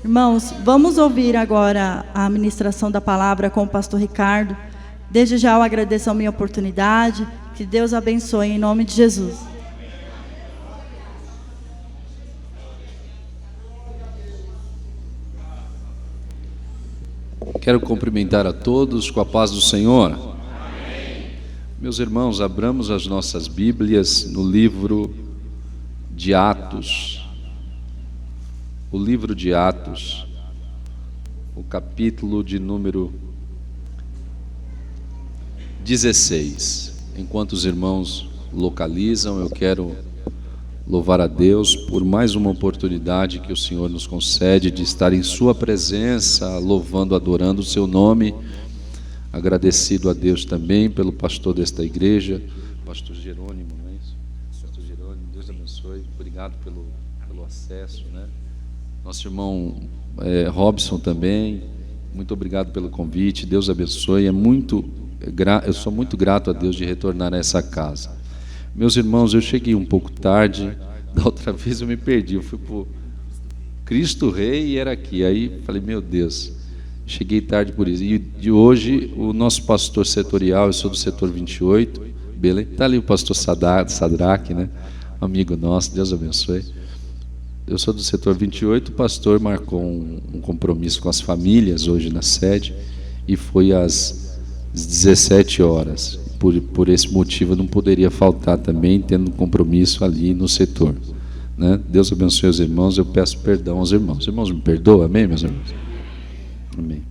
Irmãos, vamos ouvir agora a ministração da palavra com o pastor Ricardo. Desde já eu agradeço a minha oportunidade. Que Deus abençoe em nome de Jesus. Quero cumprimentar a todos com a paz do Senhor. Amém. Meus irmãos, abramos as nossas Bíblias no livro de Atos. O livro de Atos, o capítulo de número 16. Enquanto os irmãos localizam, eu quero louvar a Deus por mais uma oportunidade que o Senhor nos concede de estar em sua presença, louvando, adorando o seu nome. Agradecido a Deus também pelo pastor desta igreja, pastor Jerônimo, não é isso? Pastor Jerônimo, Deus abençoe. Obrigado pelo acesso, né? Nosso irmão Robson também, muito obrigado pelo convite. Deus abençoe. Eu sou muito grato a Deus de retornar a essa casa. Meus irmãos, eu cheguei um pouco tarde. Da outra vez eu me perdi. Eu fui para Cristo Rei e era aqui. Aí falei, meu Deus, cheguei tarde por isso. E de hoje, o nosso pastor setorial, eu sou do setor 28, beleza? Está ali o pastor Sadraque, né? Amigo nosso, Deus abençoe. Eu sou do setor 28, o pastor marcou um compromisso com as famílias hoje na sede e foi às 17 horas. Por esse motivo eu não poderia faltar também, tendo um compromisso ali no setor, né? Deus abençoe os irmãos, eu peço perdão aos irmãos. Os irmãos me perdoam, amém, meus irmãos? Amém.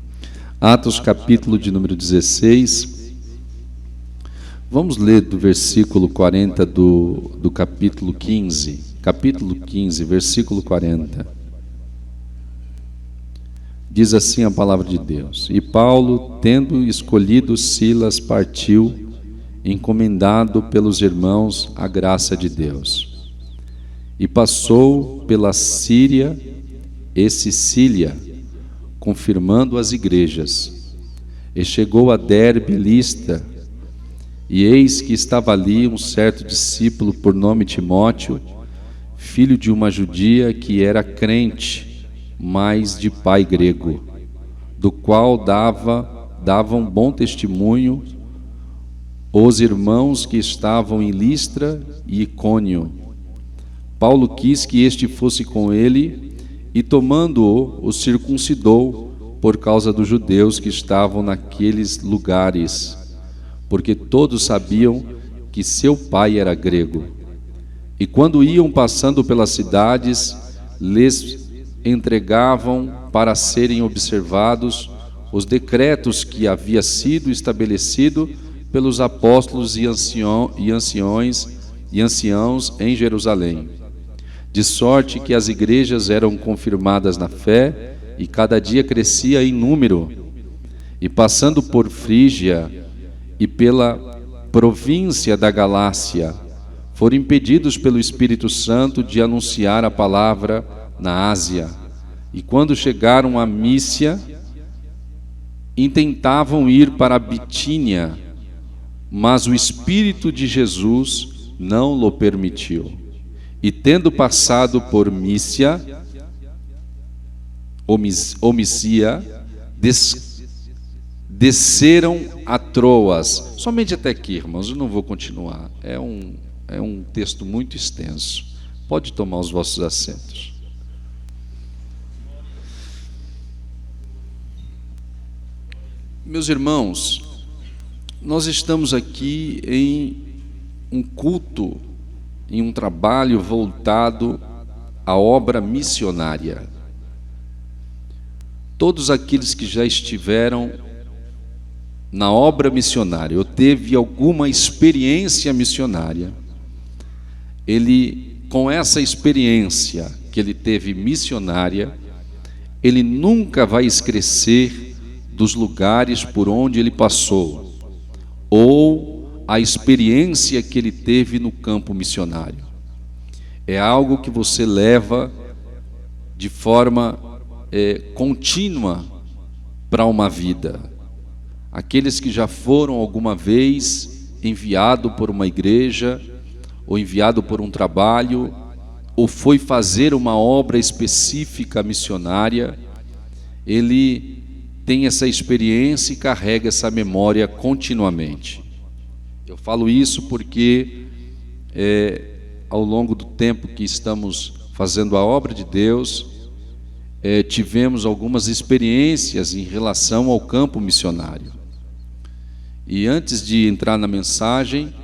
Atos capítulo de número 16. Vamos ler do versículo 40 do capítulo 15. Capítulo 15, versículo 40. Diz assim a palavra de Deus: E Paulo, tendo escolhido Silas, partiu, encomendado pelos irmãos à graça de Deus. E passou pela Síria e Sicília, confirmando as igrejas. E chegou a Derbe, Listra, e eis que estava ali um certo discípulo por nome Timóteo, filho de uma judia que era crente, mas de pai grego, do qual davam bom testemunho os irmãos que estavam em Listra e Icônio. Paulo quis que este fosse com ele, e tomando-o, o circuncidou por causa dos judeus que estavam naqueles lugares, porque todos sabiam que seu pai era grego. E quando iam passando pelas cidades, lhes entregavam para serem observados os decretos que havia sido estabelecido pelos apóstolos e anciãos em Jerusalém, de sorte que as igrejas eram confirmadas na fé e cada dia crescia em número. E passando por Frígia e pela província da Galácia, foram impedidos pelo Espírito Santo de anunciar a palavra na Ásia. E quando chegaram a Mísia, intentavam ir para a Bitínia, mas o Espírito de Jesus não lhe permitiu. E tendo passado por Mísia, desceram a Troas. Somente até aqui, irmãos, eu não vou continuar. É um texto muito extenso. Pode tomar os vossos assentos. Meus irmãos, nós estamos aqui em um culto, em um trabalho voltado à obra missionária. Todos aqueles que já estiveram na obra missionária, ou teve alguma experiência missionária, ele, com essa experiência que ele teve missionária, ele nunca vai esquecer dos lugares por onde ele passou, ou a experiência que ele teve no campo missionário. É algo que você leva de forma contínua para uma vida. Aqueles que já foram alguma vez enviado por uma igreja, ou enviado por um trabalho, ou foi fazer uma obra específica missionária, ele tem essa experiência e carrega essa memória continuamente. Eu falo isso porque ao longo do tempo que estamos fazendo a obra de Deus, tivemos algumas experiências em relação ao campo missionário. E antes de entrar na mensagem,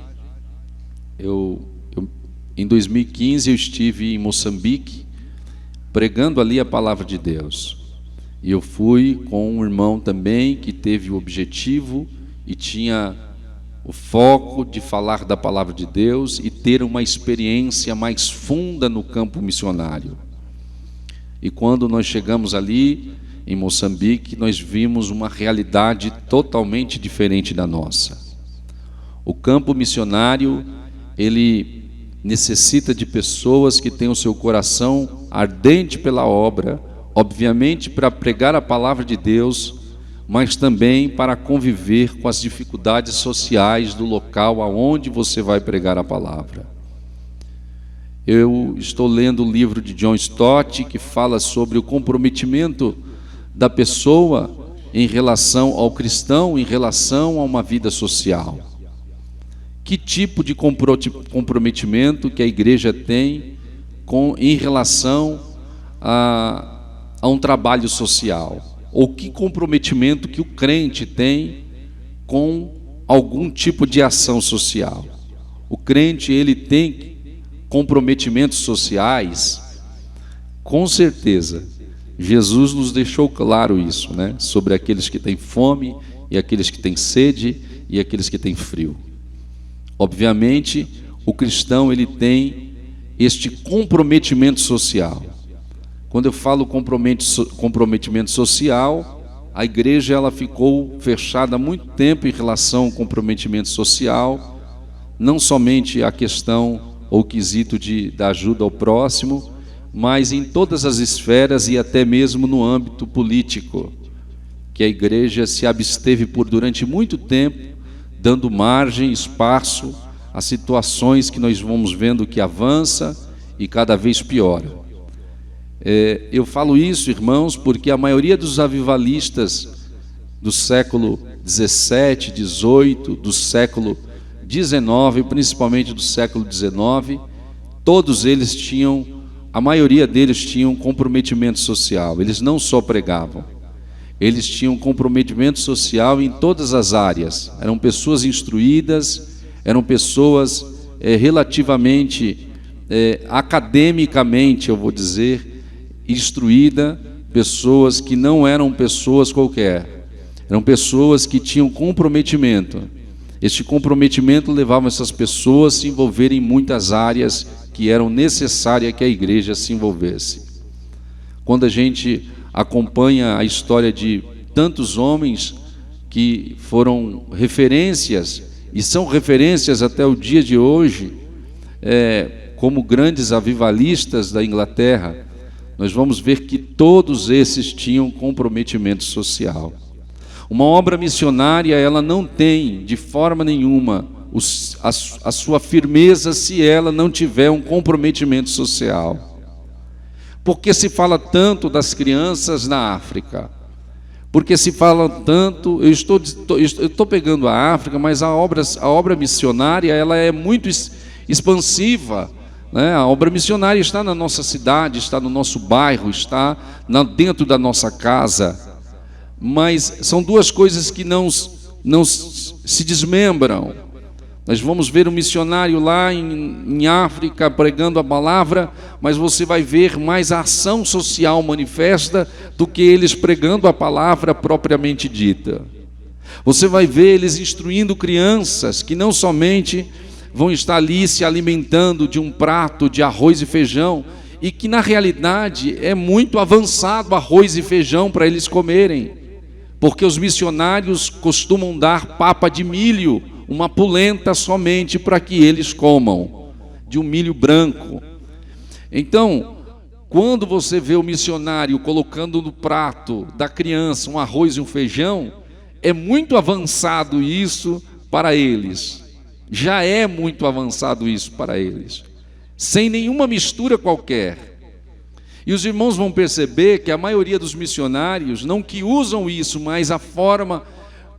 em 2015 eu estive em Moçambique pregando ali a palavra de Deus. E eu fui com um irmão também que teve o objetivo e tinha o foco de falar da palavra de Deus e ter uma experiência mais funda no campo missionário. E quando nós chegamos ali em Moçambique, nós vimos uma realidade totalmente diferente da nossa. O campo missionário, ele necessita de pessoas que tenham o seu coração ardente pela obra, obviamente para pregar a palavra de Deus, mas também para conviver com as dificuldades sociais do local aonde você vai pregar a palavra. Eu estou lendo o livro de John Stott, que fala sobre o comprometimento da pessoa em relação ao cristão, em relação a uma vida social. Que tipo de comprometimento que a igreja tem em relação a um trabalho social? Ou que comprometimento que o crente tem com algum tipo de ação social? O crente, ele tem comprometimentos sociais? Com certeza. Jesus nos deixou claro isso, né? Sobre aqueles que têm fome e aqueles que têm sede e aqueles que têm frio. Obviamente, o cristão, ele tem este comprometimento social. Quando eu falo comprometimento social, a igreja ela ficou fechada há muito tempo em relação ao comprometimento social, não somente a questão ou quesito da ajuda ao próximo, mas em todas as esferas e até mesmo no âmbito político, que a igreja se absteve durante muito tempo, dando margem, espaço a situações que nós vamos vendo que avança e cada vez piora. Eu falo isso, irmãos, porque a maioria dos avivalistas do século 17, 18, do século 19, principalmente do século 19, todos eles a maioria deles tinham comprometimento social. Eles não só pregavam, eles tinham comprometimento social em todas as áreas. Eram pessoas instruídas, eram pessoas relativamente, academicamente, eu vou dizer, instruída, pessoas que não eram pessoas qualquer, eram pessoas que tinham comprometimento. Este comprometimento levava essas pessoas a se envolverem em muitas áreas que eram necessárias que a igreja se envolvesse. Quando a gente acompanha a história de tantos homens que foram referências e são referências até o dia de hoje, como grandes avivalistas da Inglaterra, nós vamos ver que todos esses tinham comprometimento social. Uma obra missionária, ela não tem de forma nenhuma a sua firmeza se ela não tiver um comprometimento social. Porque se fala tanto das crianças na África? Porque se fala tanto, eu estou pegando a África, mas a obra missionária, ela é muito expansiva, né? A obra missionária está na nossa cidade, está no nosso bairro, está dentro da nossa casa. Mas são duas coisas que não se desmembram. Nós vamos ver um missionário lá em África pregando a palavra, mas você vai ver mais a ação social manifesta do que eles pregando a palavra propriamente dita. Você vai ver eles instruindo crianças que não somente vão estar ali se alimentando de um prato de arroz e feijão, e que na realidade é muito avançado arroz e feijão para eles comerem, porque os missionários costumam dar papa de milho, uma polenta somente para que eles comam, de um milho branco. Então, quando você vê o missionário colocando no prato da criança um arroz e um feijão, é muito avançado isso para eles. Já é muito avançado isso para eles. sem nenhuma mistura qualquer. E os irmãos vão perceber que a maioria dos missionários, não que usam isso, mas a forma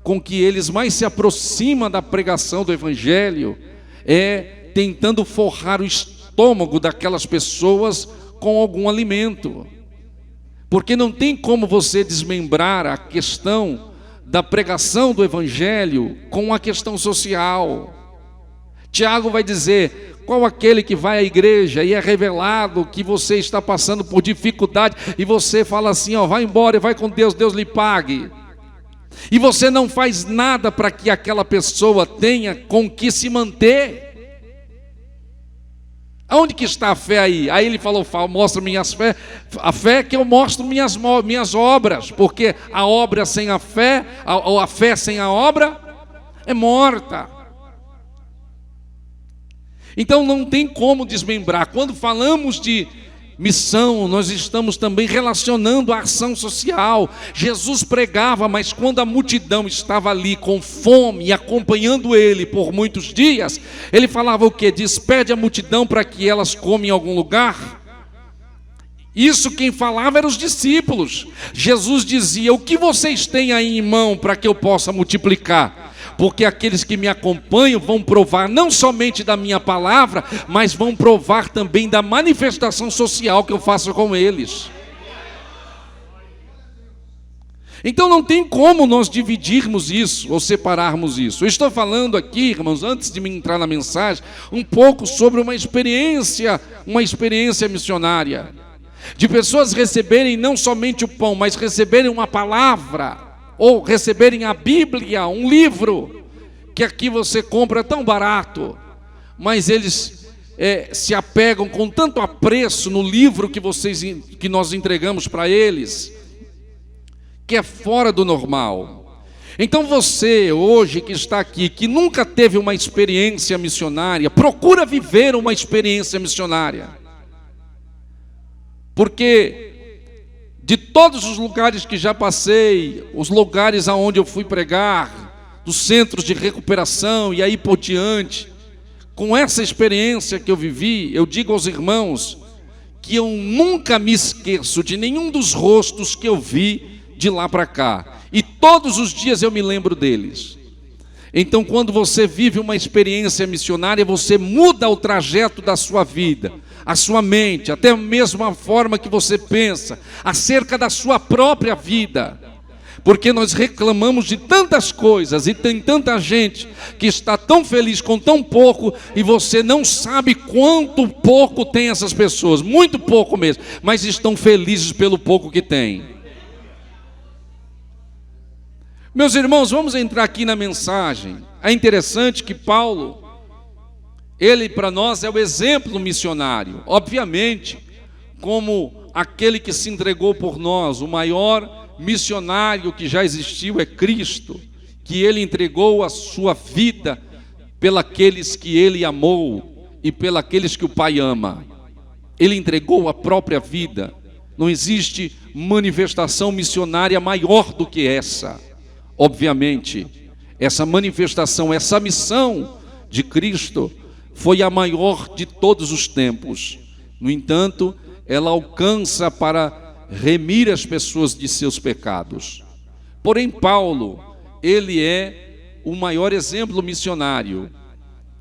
com que eles mais se aproximam da pregação do Evangelho é tentando forrar o estômago daquelas pessoas com algum alimento. Porque não tem como você desmembrar a questão da pregação do Evangelho com a questão social. Tiago vai dizer: qual aquele que vai à igreja e é revelado que você está passando por dificuldade e você fala assim, ó, vai embora e vai com Deus, Deus lhe pague. E você não faz nada para que aquela pessoa tenha com que se manter. Aonde que está a fé aí? Aí ele falou, mostra minhas fé. A fé é que eu mostro minhas obras, porque a obra sem a fé, ou a fé sem a obra, é morta. Então não tem como desmembrar. Quando falamos de missão, nós estamos também relacionando a ação social. Jesus pregava, mas quando a multidão estava ali com fome e acompanhando ele por muitos dias, ele falava o quê? Despede a multidão para que elas comem em algum lugar. Isso quem falava eram os discípulos. Jesus dizia, o que vocês têm aí em mão para que eu possa multiplicar? Porque aqueles que me acompanham vão provar não somente da minha palavra, mas vão provar também da manifestação social que eu faço com eles. Então não tem como nós dividirmos isso ou separarmos isso. Eu estou falando aqui, irmãos, antes de me entrar na mensagem, um pouco sobre uma experiência missionária. De pessoas receberem não somente o pão, mas receberem uma palavra, ou receberem a Bíblia, um livro, que aqui você compra tão barato, mas eles se apegam com tanto apreço no livro que nós entregamos para eles, que é fora do normal. Então você, hoje que está aqui, que nunca teve uma experiência missionária, procura viver uma experiência missionária. Porque de todos os lugares que já passei, os lugares aonde eu fui pregar, dos centros de recuperação e aí por diante, com essa experiência que eu vivi, eu digo aos irmãos que eu nunca me esqueço de nenhum dos rostos que eu vi de lá para cá. E todos os dias eu me lembro deles. Então, quando você vive uma experiência missionária, você muda o trajeto da sua vida, a sua mente, até mesmo a forma que você pensa acerca da sua própria vida. Porque nós reclamamos de tantas coisas e tem tanta gente que está tão feliz com tão pouco e você não sabe quanto pouco tem essas pessoas, muito pouco mesmo, mas estão felizes pelo pouco que têm. Meus irmãos, vamos entrar aqui na mensagem. É interessante que Paulo, ele para nós é o exemplo missionário. Obviamente, como aquele que se entregou por nós, o maior missionário que já existiu é Cristo, que ele entregou a sua vida pelos que ele amou e pelos que o Pai ama. Ele entregou a própria vida. Não existe manifestação missionária maior do que essa. Obviamente, essa manifestação, essa missão de Cristo foi a maior de todos os tempos. No entanto, ela alcança para remir as pessoas de seus pecados. Porém, Paulo, ele é o maior exemplo missionário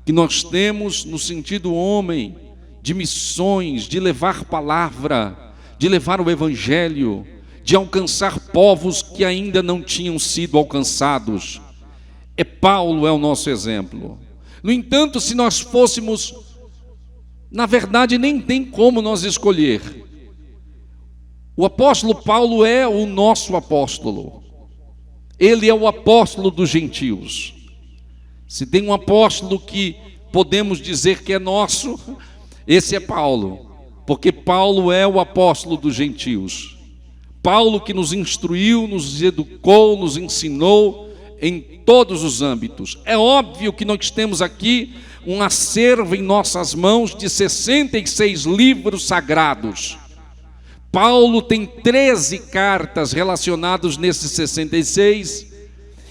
que nós temos no sentido homem, de missões, de levar palavra, de levar o Evangelho, de alcançar povos que ainda não tinham sido alcançados. Paulo é o nosso exemplo. No entanto, se nós fôssemos, na verdade nem tem como nós escolher. O apóstolo Paulo é o nosso apóstolo. Ele é o apóstolo dos gentios. Se tem um apóstolo que podemos dizer que é nosso, esse é Paulo, porque Paulo é o apóstolo dos gentios. Paulo que nos instruiu, nos educou, nos ensinou em todos os âmbitos. É óbvio que nós temos aqui um acervo em nossas mãos de 66 livros sagrados. Paulo tem 13 cartas relacionadas nesses 66,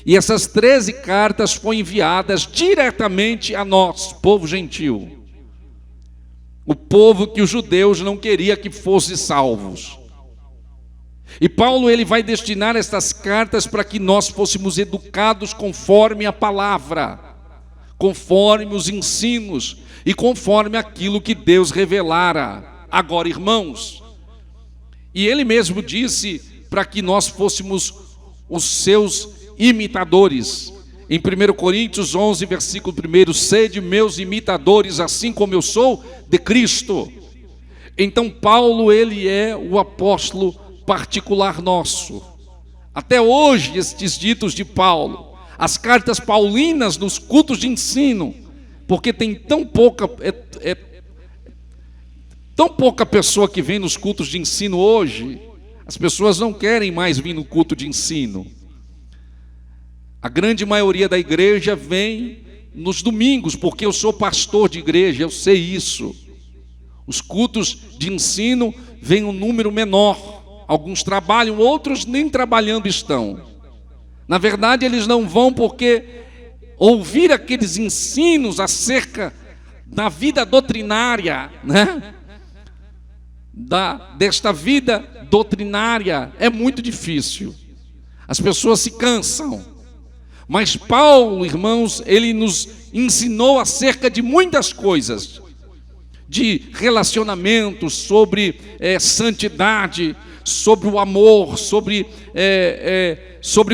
e essas 13 cartas foram enviadas diretamente a nós, povo gentil. O povo que os judeus não queriam que fossem salvos. E Paulo ele vai destinar estas cartas para que nós fôssemos educados conforme a palavra, conforme os ensinos e conforme aquilo que Deus revelara. Agora, irmãos, e ele mesmo disse para que nós fôssemos os seus imitadores. Em 1 Coríntios 11, versículo 1, sede meus imitadores, assim como eu sou de Cristo. Então Paulo, ele é o apóstolo particular nosso. Até hoje, estes ditos de Paulo, as cartas paulinas nos cultos de ensino, porque tem tão pouca pessoa que vem nos cultos de ensino hoje, as pessoas não querem mais vir no culto de ensino. A grande maioria da igreja vem nos domingos, porque eu sou pastor de igreja, eu sei isso. Os cultos de ensino vêm um número menor. Alguns trabalham, outros nem trabalhando estão. Na verdade, eles não vão porque ouvir aqueles ensinos acerca da vida doutrinária, né? Desta vida doutrinária é muito difícil. As pessoas se cansam. Mas Paulo, irmãos, ele nos ensinou acerca de muitas coisas, de relacionamentos, sobre santidade, sobre o amor, sobre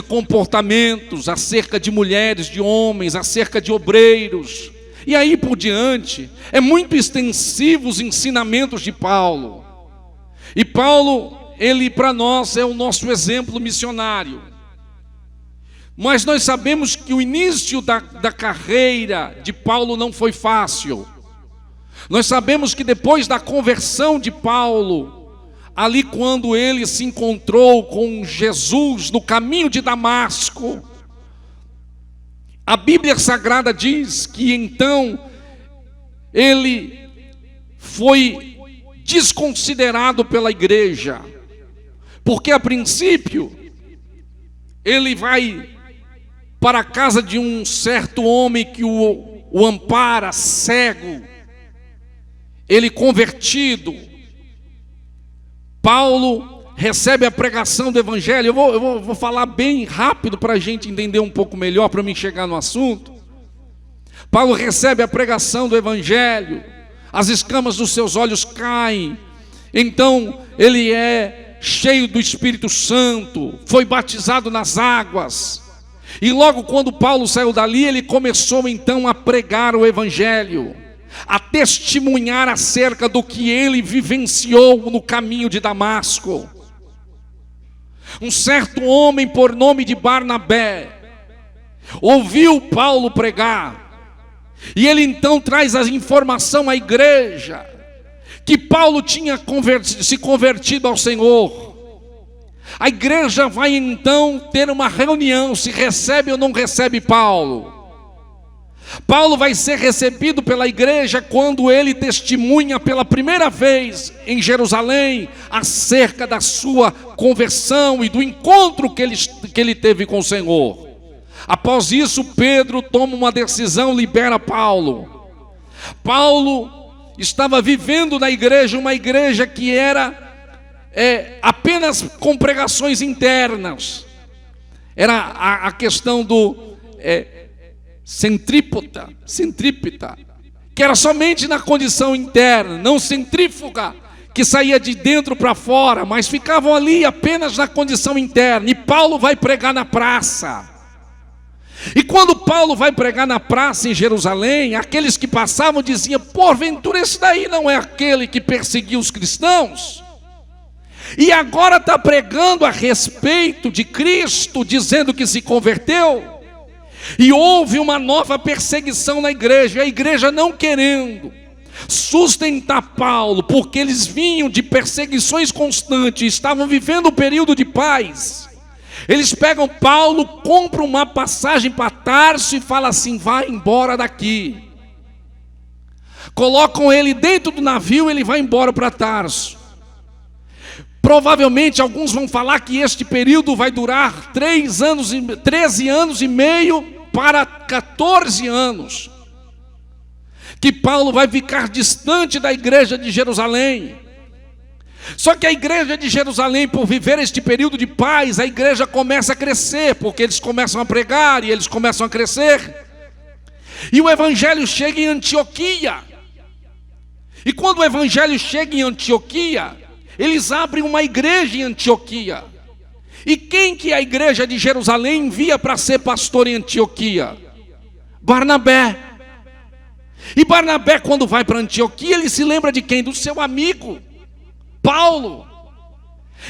comportamentos, acerca de mulheres, de homens, acerca de obreiros, e aí por diante. É muito extensivo os ensinamentos de Paulo. E Paulo, ele para nós é o nosso exemplo missionário. Mas nós sabemos que o início da carreira de Paulo não foi fácil. Nós sabemos que depois da conversão de Paulo, ali quando ele se encontrou com Jesus no caminho de Damasco, a Bíblia Sagrada diz que então ele foi desconsiderado pela igreja, porque a princípio ele vai para a casa de um certo homem que o ampara, cego, ele convertido. Paulo recebe a pregação do evangelho. Eu vou falar bem rápido para a gente entender um pouco melhor, para mim chegar no assunto. Paulo recebe a pregação do evangelho, as escamas dos seus olhos caem, então ele é cheio do Espírito Santo, foi batizado nas águas. E logo quando Paulo saiu dali, ele começou então a pregar o evangelho, a testemunhar acerca do que ele vivenciou no caminho de Damasco. Um certo homem por nome de Barnabé ouviu Paulo pregar, e ele então traz a informação à igreja que Paulo tinha se convertido ao Senhor. A igreja vai então ter uma reunião, se recebe ou não recebe Paulo. Paulo vai ser recebido pela igreja quando ele testemunha pela primeira vez em Jerusalém acerca da sua conversão e do encontro que ele teve com o Senhor. Após isso, Pedro toma uma decisão, libera Paulo. Paulo estava vivendo na igreja, uma igreja que era apenas com pregações internas. Era a questão do centrípeta, que era somente na condição interna, não centrífuga, que saía de dentro para fora, mas ficavam ali apenas na condição interna. E Paulo vai pregar na praça. E quando Paulo vai pregar na praça em Jerusalém, aqueles que passavam diziam: porventura esse daí não é aquele que perseguiu os cristãos? E agora está pregando a respeito de Cristo, dizendo que se converteu. E houve uma nova perseguição na igreja, a igreja não querendo sustentar Paulo, porque eles vinham de perseguições constantes, estavam vivendo um período de paz. Eles pegam Paulo, compram uma passagem para Tarso e falam assim: vai embora daqui. Colocam ele dentro do navio, ele vai embora para Tarso. Provavelmente alguns vão falar que este período vai durar 13 anos e meio para 14 anos. que Paulo vai ficar distante da igreja de Jerusalém. Só que a igreja de Jerusalém, por viver este período de paz, a igreja começa a crescer, porque eles começam a pregar e eles começam a crescer. E o evangelho chega em Antioquia. E quando o evangelho chega em Antioquia, eles abrem uma igreja em Antioquia. E quem que a igreja de Jerusalém envia para ser pastor em Antioquia? Barnabé. E Barnabé, quando vai para Antioquia, ele se lembra de quem? Do seu amigo Paulo.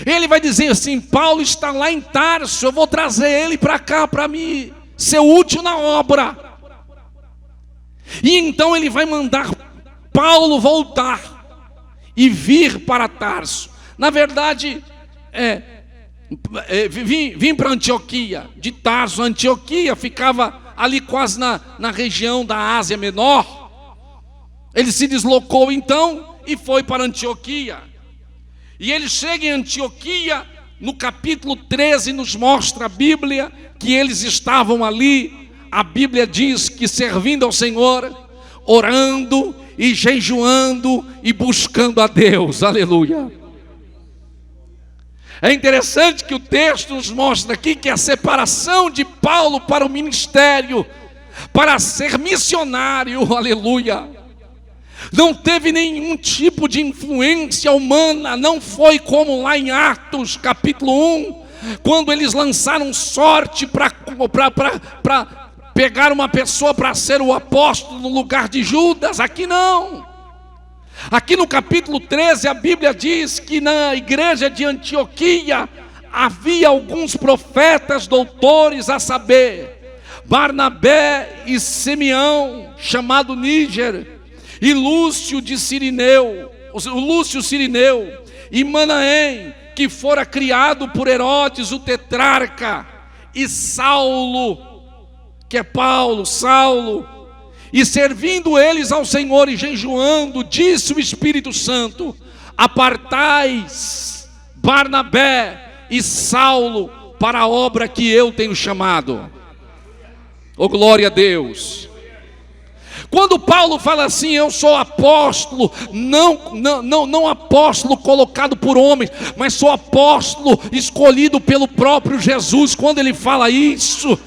Ele vai dizer assim: Paulo está lá em Tarso, eu vou trazer ele para cá para me ser útil na obra. E então ele vai mandar Paulo voltar e vir para Tarso. Na verdade, vim para Antioquia. De Tarso, Antioquia ficava ali quase na região da Ásia Menor. Ele se deslocou então e foi para Antioquia. E ele chega em Antioquia, no capítulo 13 nos mostra a Bíblia que eles estavam ali. A Bíblia diz que servindo ao Senhor, orando e jejuando e buscando a Deus. Aleluia. É interessante que o texto nos mostra aqui que a separação de Paulo para o ministério, para ser missionário, aleluia, não teve nenhum tipo de influência humana. Não foi como lá em Atos capítulo 1, quando eles lançaram sorte para pegar uma pessoa para ser o apóstolo no lugar de Judas. Aqui não. Aqui no capítulo 13 a Bíblia diz que na igreja de Antioquia havia alguns profetas doutores, a saber, Barnabé e Simeão, chamado Níger, e Lúcio de Cirineu, e Manaém, que fora criado por Herodes o tetrarca, e Saulo, que é Saulo, e servindo eles ao Senhor e jejuando, disse o Espírito Santo: apartais Barnabé e Saulo para a obra que eu tenho chamado. Oh, glória a Deus. Quando Paulo fala assim, eu sou apóstolo, não apóstolo colocado por homens, mas sou apóstolo escolhido pelo próprio Jesus. Quando ele fala isso,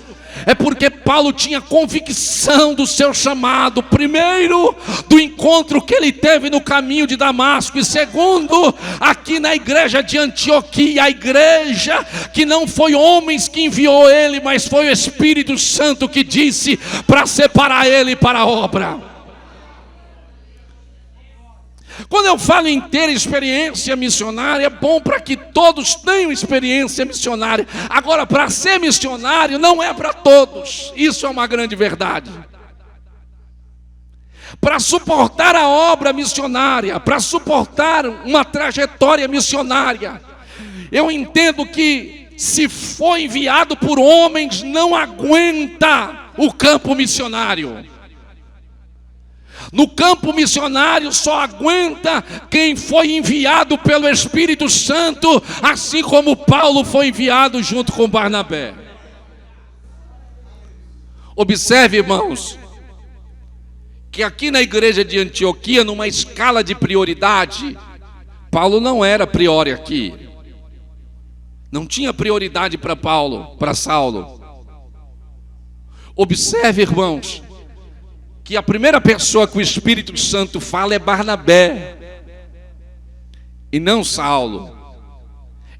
é porque Paulo tinha convicção do seu chamado. Primeiro, do encontro que ele teve no caminho de Damasco. E segundo, aqui na igreja de Antioquia, a igreja que não foi homens que enviou ele, mas foi o Espírito Santo que disse para separar ele para a obra. Quando eu falo em ter experiência missionária, é bom para que todos tenham experiência missionária. Agora, para ser missionário não é para todos. Isso é uma grande verdade. Para suportar a obra missionária, para suportar uma trajetória missionária, eu entendo que se for enviado por homens, não aguenta o campo missionário. No campo missionário só aguenta quem foi enviado pelo Espírito Santo, assim como Paulo foi enviado junto com Barnabé. Observe, irmãos, que aqui na igreja de Antioquia, numa escala de prioridade, Paulo não era priori aqui. Não tinha prioridade para Paulo, para Saulo. Observe, irmãos, que a primeira pessoa que o Espírito Santo fala é Barnabé e não Saulo.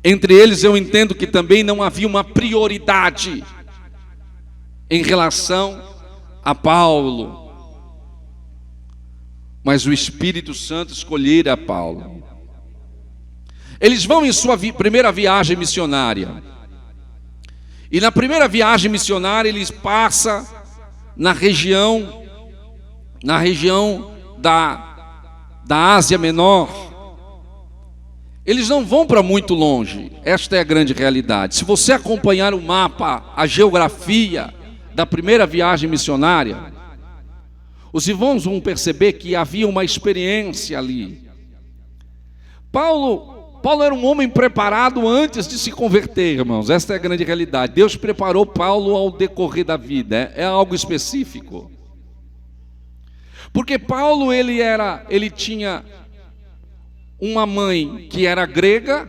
Entre eles eu entendo que também não havia uma prioridade em relação a Paulo, mas o Espírito Santo escolhera Paulo. Eles vão em sua primeira viagem missionária, e na primeira viagem missionária eles passam na região da Ásia Menor. Eles não vão para muito longe. Esta é a grande realidade. Se você acompanhar o mapa, a geografia da primeira viagem missionária, os irmãos vão perceber que havia uma experiência ali. Paulo era um homem preparado antes de se converter, irmãos. Esta é a grande realidade. Deus preparou Paulo ao decorrer da vida. É algo específico. Porque Paulo ele tinha uma mãe que era grega,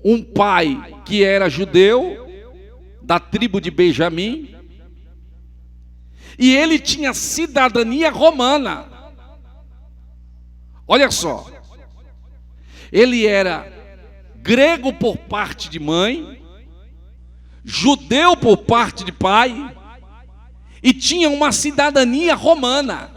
um pai que era judeu, da tribo de Benjamim, e ele tinha cidadania romana. Olha só, ele era grego por parte de mãe, judeu por parte de pai, e tinha uma cidadania romana.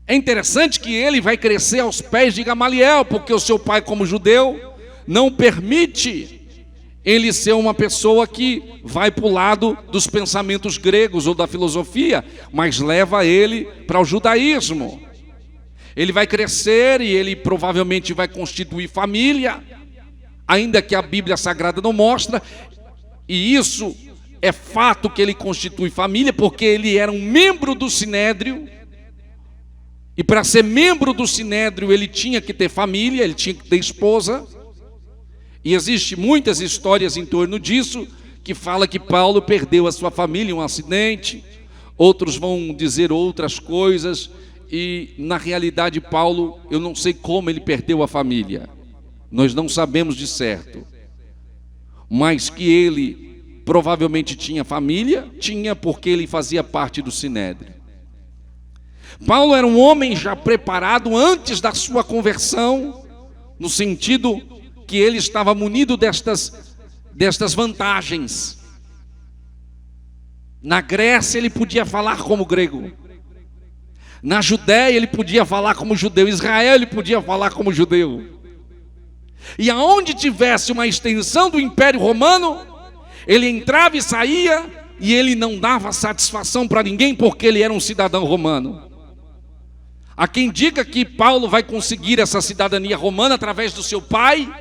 É interessante que ele vai crescer aos pés de Gamaliel, porque o seu pai, como judeu, não permite ele ser uma pessoa que vai para o lado dos pensamentos gregos ou da filosofia, mas leva ele para o judaísmo. Ele vai crescer e ele provavelmente vai constituir família, ainda que a Bíblia Sagrada não mostra, e isso é fato que ele constitui família, porque ele era um membro do Sinédrio, e para ser membro do Sinédrio ele tinha que ter família, ele tinha que ter esposa, e existem muitas histórias em torno disso, que fala que Paulo perdeu a sua família em um acidente, outros vão dizer outras coisas, e na realidade Paulo, eu não sei como ele perdeu a família, nós não sabemos de certo, mas que ele provavelmente tinha família, tinha, porque ele fazia parte do Sinédrio. Paulo era um homem já preparado antes da sua conversão, no sentido que ele estava munido destas vantagens. Na Grécia ele podia falar como grego, na Judéia ele podia falar como judeu, em Israel ele podia falar como judeu, e aonde tivesse uma extensão do Império Romano, ele entrava e saía, e ele não dava satisfação para ninguém, porque ele era um cidadão romano. Há quem diga que Paulo vai conseguir essa cidadania romana através do seu pai,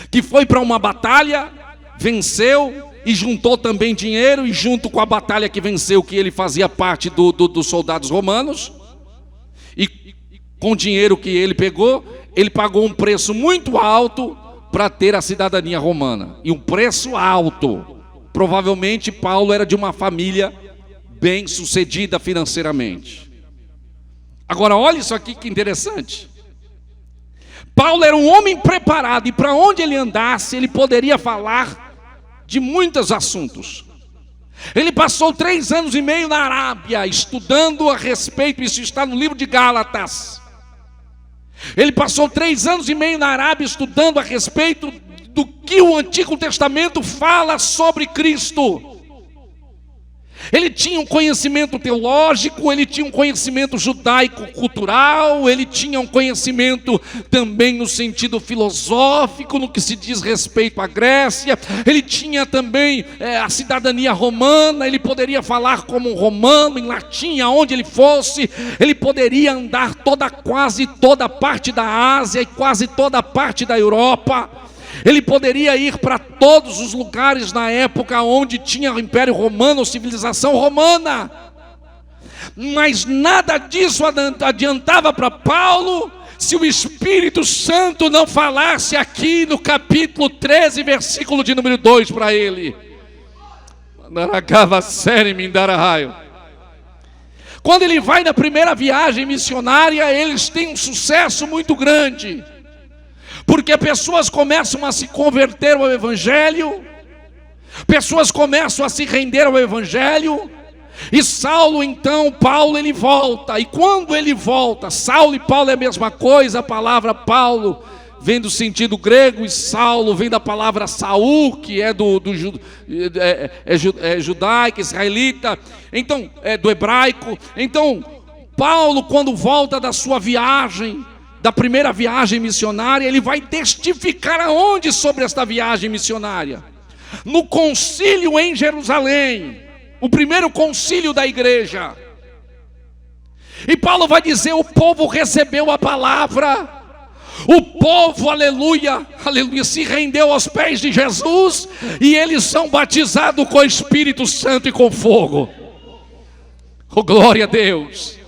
que foi para uma batalha, venceu e juntou também dinheiro, e junto com a batalha que venceu, que ele fazia parte dos soldados romanos, e com o dinheiro que ele pegou, ele pagou um preço muito alto para ter a cidadania romana, e um preço alto. Provavelmente Paulo era de uma família bem sucedida financeiramente. Agora olha isso aqui que interessante. Paulo era um homem preparado, e para onde ele andasse ele poderia falar de muitos assuntos. Ele passou 3 anos e meio na Arábia estudando a respeito, isso está no livro de Gálatas. Ele passou 3 anos e meio na Arábia estudando a respeito do que o Antigo Testamento fala sobre Cristo. Ele tinha um conhecimento teológico, ele tinha um conhecimento judaico-cultural, ele tinha um conhecimento também no sentido filosófico, no que se diz respeito à Grécia, ele tinha também a cidadania romana, ele poderia falar como um romano, em latim, aonde ele fosse, ele poderia andar quase toda a parte da Ásia e quase toda a parte da Europa. Ele poderia ir para todos os lugares na época onde tinha o Império Romano, civilização romana. Mas nada disso adiantava para Paulo se o Espírito Santo não falasse aqui no capítulo 13, versículo de número 2 para ele. Quando ele vai na primeira viagem missionária, eles têm um sucesso muito grande, porque pessoas começam a se converter ao Evangelho, pessoas começam a se render ao Evangelho, e Paulo ele volta, e quando ele volta, Saulo e Paulo é a mesma coisa, a palavra Paulo vem do sentido grego, e Saulo vem da palavra Saul, que é judaico, israelita, então é do hebraico. Então Paulo, quando volta da sua viagem, da primeira viagem missionária, ele vai testificar aonde sobre esta viagem missionária? No concílio em Jerusalém, o primeiro concílio da igreja. E Paulo vai dizer: o povo recebeu a palavra, o povo, aleluia, aleluia, se rendeu aos pés de Jesus, e eles são batizados com o Espírito Santo e com fogo. Oh, glória a Deus!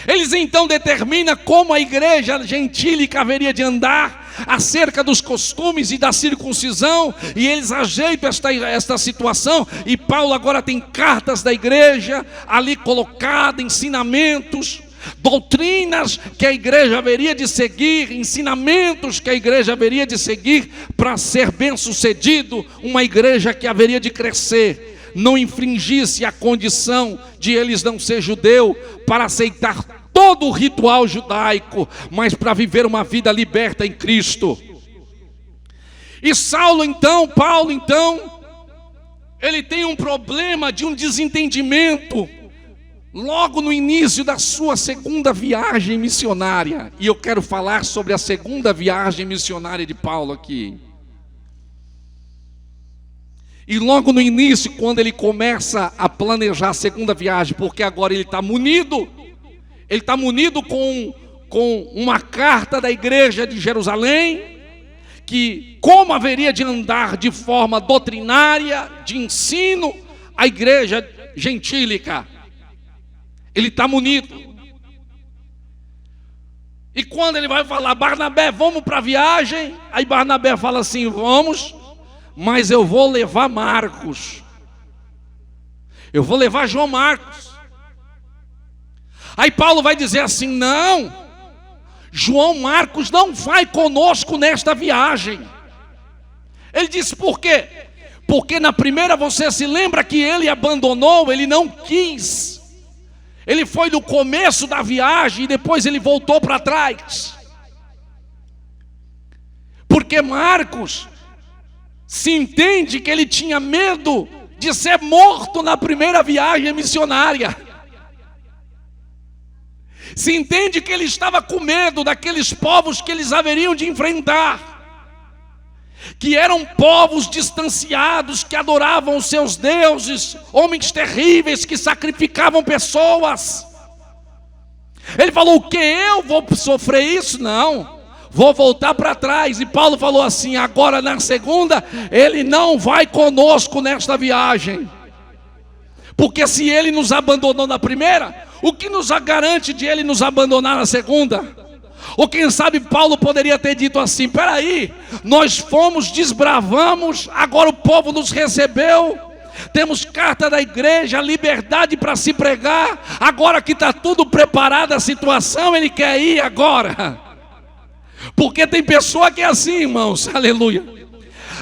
Eles então determinam como a igreja gentílica haveria de andar, acerca dos costumes e da circuncisão, e eles ajeitam esta situação, e Paulo agora tem cartas da igreja ali colocadas, ensinamentos, doutrinas que a igreja haveria de seguir, ensinamentos que a igreja haveria de seguir para ser bem-sucedido, uma igreja que haveria de crescer, não infringisse a condição de eles não ser judeu, para aceitar todo o ritual judaico, mas para viver uma vida liberta em Cristo. E Paulo então, ele tem um problema de um desentendimento, logo no início da sua segunda viagem missionária. E eu quero falar sobre a segunda viagem missionária de Paulo aqui. E logo no início, quando ele começa a planejar a segunda viagem, porque agora ele está munido com uma carta da igreja de Jerusalém, que como haveria de andar de forma doutrinária, de ensino, a igreja gentílica. Ele está munido. E quando ele vai falar, Barnabé, vamos para a viagem, aí Barnabé fala assim, vamos, mas eu vou levar Marcos, eu vou levar João Marcos. Aí Paulo vai dizer assim, não, João Marcos não vai conosco nesta viagem. Ele disse, por quê? Porque na primeira você se lembra que ele abandonou, ele não quis. Ele foi no começo da viagem e depois ele voltou para trás. Porque Marcos se entende que ele tinha medo de ser morto na primeira viagem missionária. Se entende que ele estava com medo daqueles povos que eles haveriam de enfrentar, que eram povos distanciados, que adoravam os seus deuses, homens terríveis que sacrificavam pessoas. Ele falou, o que, eu vou sofrer isso? Não, vou voltar para trás. E Paulo falou assim, agora na segunda, ele não vai conosco nesta viagem. Porque se ele nos abandonou na primeira, o que nos garante de ele nos abandonar na segunda? Ou quem sabe Paulo poderia ter dito assim, peraí, nós fomos, desbravamos, agora o povo nos recebeu, temos carta da igreja, liberdade para se pregar, agora que está tudo preparado a situação, ele quer ir agora. Porque tem pessoa que é assim, irmãos, aleluia.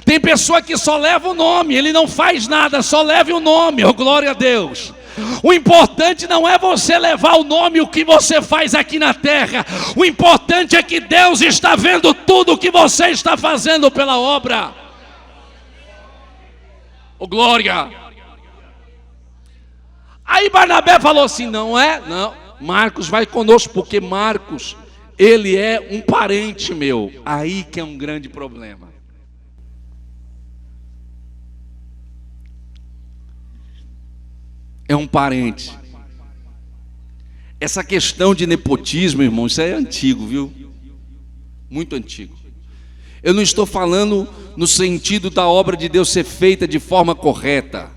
Tem pessoa que só leva o nome, ele não faz nada, só leva o nome, oh glória a Deus. O importante não é você levar o nome, o que você faz aqui na terra. O importante é que Deus está vendo tudo o que você está fazendo pela obra. Oh glória. Aí Barnabé falou assim, não, Marcos vai conosco, porque Marcos, ele é um parente meu. Aí que é um grande problema. É um parente. Essa questão de nepotismo, irmão, isso é antigo, viu? Muito antigo. Eu não estou falando no sentido da obra de Deus ser feita de forma correta.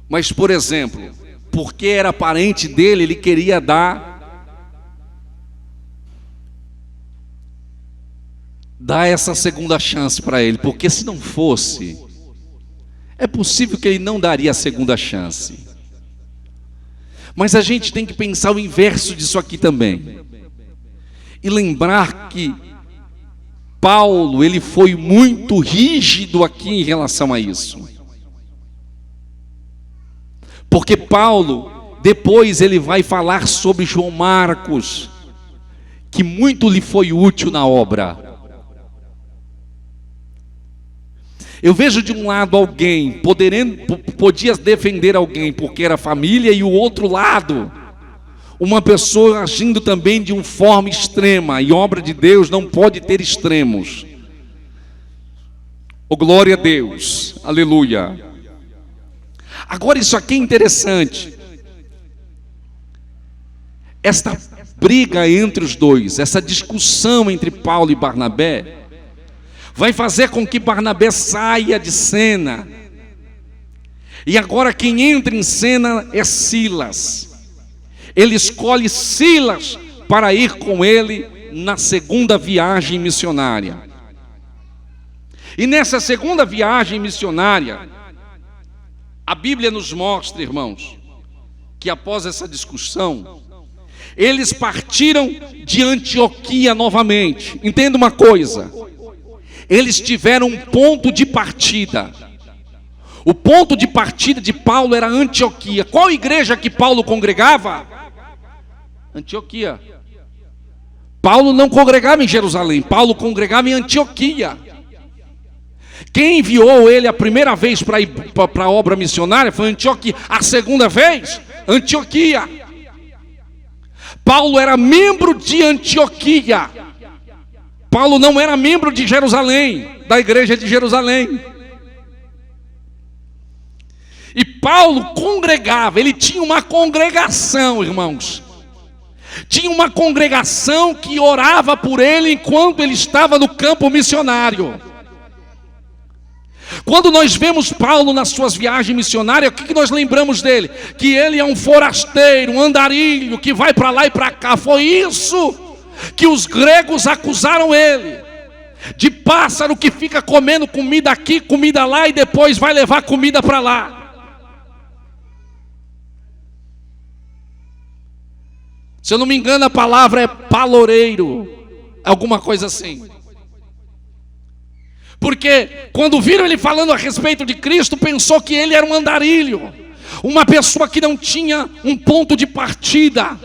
Mas, por exemplo, porque era parente dele, ele queria dar essa segunda chance para ele. Porque se não fosse, é possível que ele não daria a segunda chance. Mas a gente tem que pensar o inverso disso aqui também. E lembrar que Paulo, ele foi muito rígido aqui em relação a isso. Porque Paulo, depois ele vai falar sobre João Marcos, que muito lhe foi útil na obra. Eu vejo de um lado alguém podia defender alguém porque era família, e o outro lado uma pessoa agindo também de uma forma extrema. E obra de Deus não pode ter extremos. Oh glória a Deus, aleluia. Agora isso aqui é interessante. Esta briga entre os dois, essa discussão entre Paulo e Barnabé, vai fazer com que Barnabé saia de cena. E agora quem entra em cena é Silas. Ele escolhe Silas para ir com ele na segunda viagem missionária. E nessa segunda viagem missionária, a Bíblia nos mostra, irmãos, que após essa discussão, eles partiram de Antioquia novamente. Entenda uma coisa, eles tiveram um ponto de partida. O ponto de partida de Paulo era Antioquia. Qual igreja que Paulo congregava? Antioquia. Paulo não congregava em Jerusalém, Paulo congregava em Antioquia. Quem enviou ele a primeira vez para ir para a obra missionária foi Antioquia. A segunda vez, Antioquia. Paulo era membro de Antioquia. Paulo não era membro de Jerusalém, da igreja de Jerusalém. E Paulo congregava, ele tinha uma congregação, irmãos. Tinha uma congregação que orava por ele enquanto ele estava no campo missionário. Quando nós vemos Paulo nas suas viagens missionárias, o que nós lembramos dele? Que ele é um forasteiro, um andarilho, que vai para lá e para cá. Foi isso que os gregos acusaram ele, de pássaro que fica comendo comida aqui, comida lá, e depois vai levar comida para lá. Se eu não me engano, a palavra é paloureiro, alguma coisa assim. Porque quando viram ele falando a respeito de Cristo, pensou que ele era um andarilho, uma pessoa que não tinha um ponto de partida,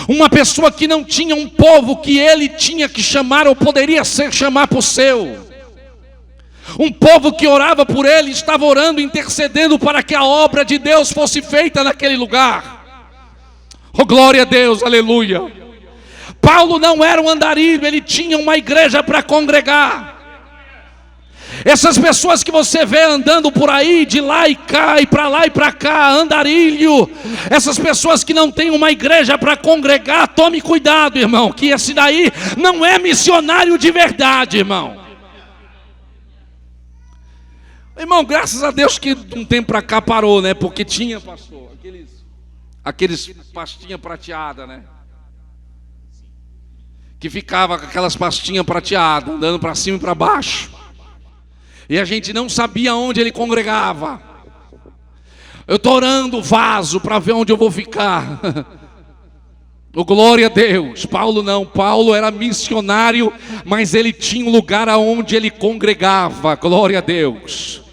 uma pessoa que não tinha um povo que ele tinha que chamar, ou poderia chamar por seu. Um povo que orava por ele, estava orando, intercedendo para que a obra de Deus fosse feita naquele lugar. Oh, glória a Deus, aleluia. Paulo não era um andarilho, ele tinha uma igreja para congregar. Essas pessoas que você vê andando por aí, de lá e cá, e para lá e para cá, andarilho, essas pessoas que não têm uma igreja para congregar, tome cuidado, irmão, que esse daí não é missionário de verdade, irmão. Irmão, graças a Deus que um tempo para cá parou, né? Porque tinha, pastor, aqueles pastinha prateada, né? Que ficava com aquelas pastinhas prateadas, andando para cima e para baixo. E a gente não sabia onde ele congregava. Eu estou orando o vaso para ver onde eu vou ficar. Oh, glória a Deus. Paulo não, Paulo era missionário, mas ele tinha um lugar aonde ele congregava. Glória a Deus.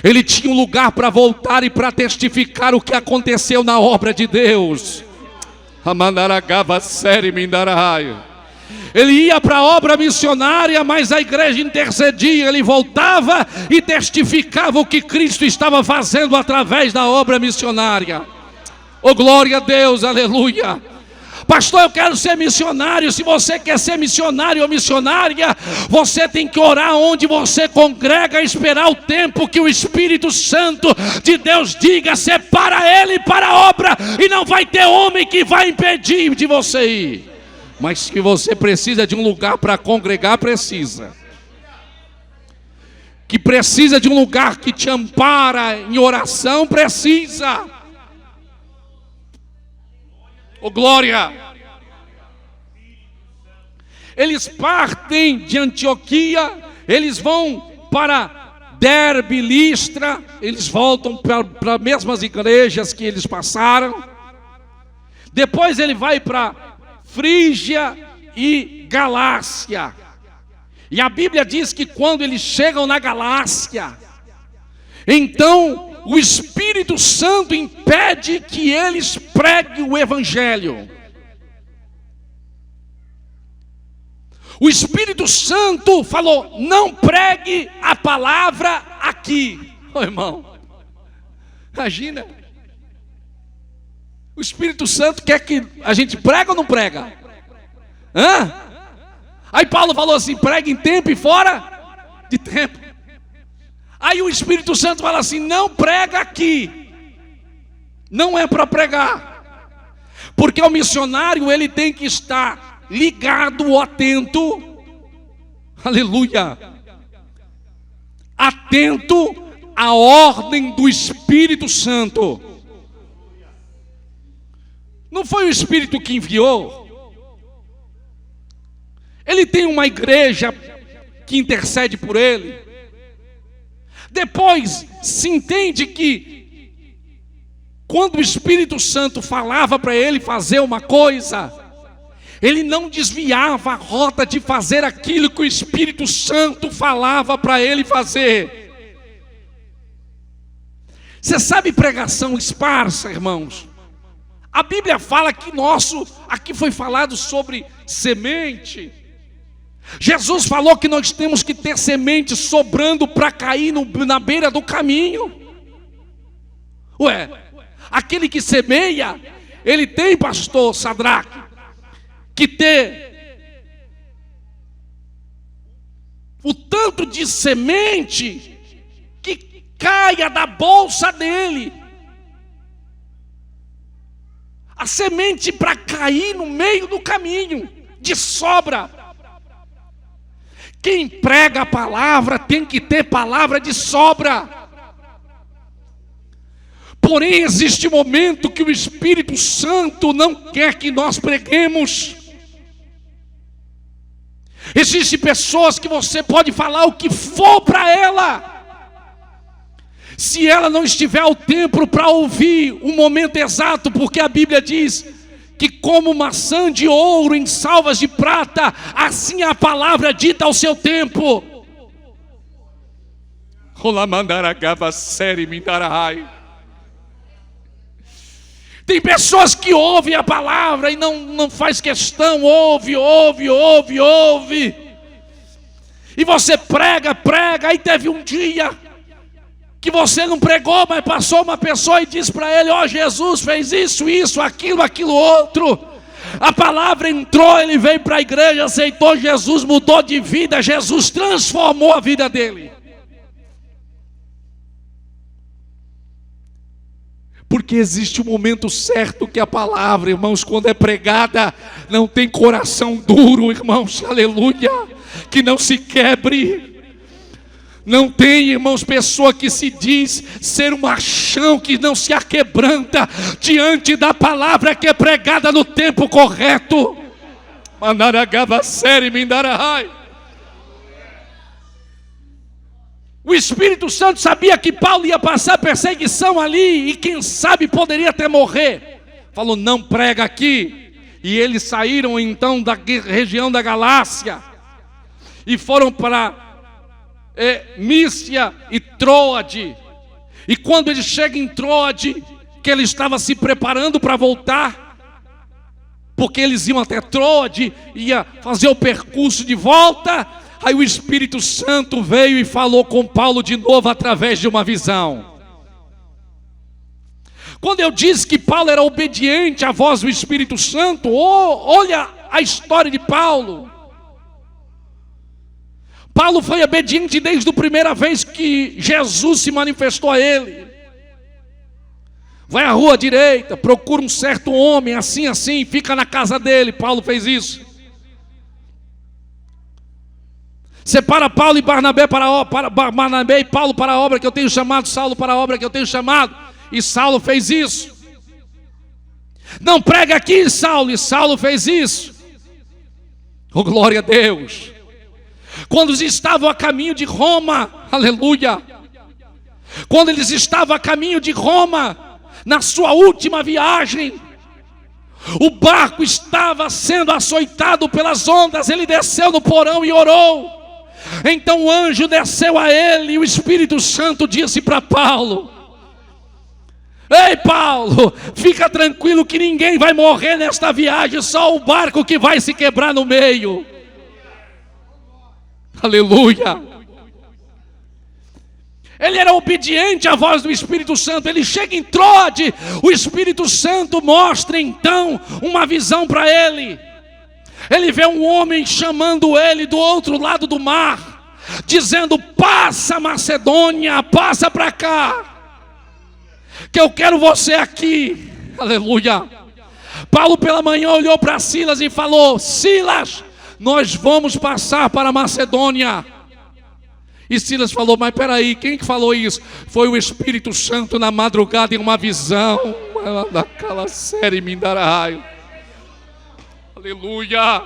Ele tinha um lugar para voltar e para testificar o que aconteceu na obra de Deus. Amandaragava série mindaraio. Ele ia para a obra missionária, mas a igreja intercedia, ele voltava e testificava o que Cristo estava fazendo através da obra missionária. Oh, glória a Deus, aleluia. Pastor, eu quero ser missionário. Se você quer ser missionário ou missionária, você tem que orar onde você congrega, esperar o tempo que o Espírito Santo de Deus diga, separa ele para a obra, e não vai ter homem que vai impedir de você ir. Mas que você precisa de um lugar para congregar, precisa. Que precisa de um lugar que te ampara em oração, precisa. Oh, glória. Eles partem de Antioquia, eles vão para Derbe, Listra, eles voltam para as mesmas igrejas que eles passaram. Depois ele vai para Frígia e Galácia. E a Bíblia diz que quando eles chegam na Galácia, então o Espírito Santo impede que eles preguem o Evangelho. O Espírito Santo falou, não pregue a palavra aqui. Oh, irmão, imagina. O Espírito Santo quer que a gente prega ou não prega? Hã? Aí Paulo falou assim, prega em tempo e fora de tempo. Aí o Espírito Santo fala assim, não prega aqui. Não é para pregar. Porque o missionário, ele tem que estar ligado, atento. Aleluia. Atento à ordem do Espírito Santo. Não foi o Espírito que enviou? Ele tem uma igreja que intercede por ele. Depois se entende que quando o Espírito Santo falava para ele fazer uma coisa, ele não desviava a rota de fazer aquilo que o Espírito Santo falava para ele fazer. Você sabe pregação esparsa, irmãos? A Bíblia fala que aqui foi falado sobre semente. Jesus falou que nós temos que ter semente sobrando para cair na beira do caminho. Ué, aquele que semeia, ele tem, pastor Sadraque, que ter o tanto de semente que caia da bolsa dele. A semente para cair no meio do caminho, de sobra. Quem prega a palavra tem que ter palavra de sobra. Porém, existe um momento que o Espírito Santo não quer que nós preguemos. Existem pessoas que você pode falar o que for para ela. Se ela não estiver ao tempo para ouvir o momento exato, porque a Bíblia diz que como maçã de ouro em salvas de prata, assim a palavra dita ao seu tempo. Tem pessoas que ouvem a palavra e não faz questão, ouve. E você prega, aí teve um dia que você não pregou, mas passou uma pessoa e disse para ele: ó, Jesus fez isso, aquilo outro. A palavra entrou, ele veio para a igreja, aceitou Jesus, mudou de vida, Jesus transformou a vida dele. Porque existe um momento certo que a palavra, irmãos, quando é pregada, não tem coração duro, irmãos, aleluia, que não se quebre. Não tem, irmãos, pessoa que se diz ser um machão que não se aquebranta diante da palavra que é pregada no tempo correto. O Espírito Santo sabia que Paulo ia passar perseguição ali e quem sabe poderia até morrer. Falou: não prega aqui. E eles saíram então da região da Galácia e foram para Mísia e Troade. E quando ele chega em Troade, que ele estava se preparando para voltar, porque eles iam até Troade, ia fazer o percurso de volta. Aí o Espírito Santo veio e falou com Paulo de novo através de uma visão. Quando eu disse que Paulo era obediente à voz do Espírito Santo, olha a história de Paulo. Paulo foi obediente desde a primeira vez que Jesus se manifestou a ele. Vai à rua direita, procura um certo homem, assim, fica na casa dele. Paulo fez isso. Separa Paulo e Barnabé Barnabé e Paulo para a obra que eu tenho chamado, Saulo para a obra que eu tenho chamado. E Saulo fez isso. Não prega aqui, Saulo, e Saulo fez isso. Oh, glória a Deus. Quando eles estavam a caminho de Roma, aleluia. Quando eles estavam a caminho de Roma, na sua última viagem, o barco estava sendo açoitado pelas ondas. Ele desceu no porão e orou. Então o anjo desceu a ele e o Espírito Santo disse para Paulo: ei, Paulo, fica tranquilo que ninguém vai morrer nesta viagem, só o barco que vai se quebrar no meio. Aleluia. Ele era obediente à voz do Espírito Santo. Ele chega em Troade, o Espírito Santo mostra então uma visão para ele. Ele vê um homem chamando ele do outro lado do mar, dizendo: passa, Macedônia, passa para cá, que eu quero você aqui. Aleluia. Paulo pela manhã olhou para Silas e falou: Silas, nós vamos passar para a Macedônia. E Silas falou: mas peraí, quem que falou isso? Foi o Espírito Santo na madrugada em uma visão. Daquela série Mindaraio. Aleluia.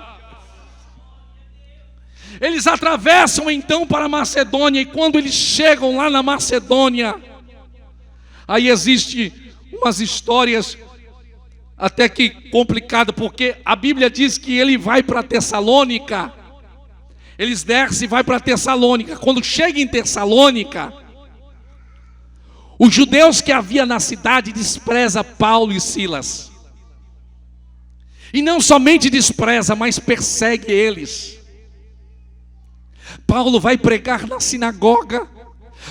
Eles atravessam então para a Macedônia, e quando eles chegam lá na Macedônia, aí existe umas histórias até que complicadas, porque a Bíblia diz que ele vai para Tessalônica. Eles descem e vai para Tessalônica. Quando chega em Tessalônica, os judeus que havia na cidade despreza Paulo e Silas. E não somente despreza, mas persegue eles. Paulo vai pregar na sinagoga,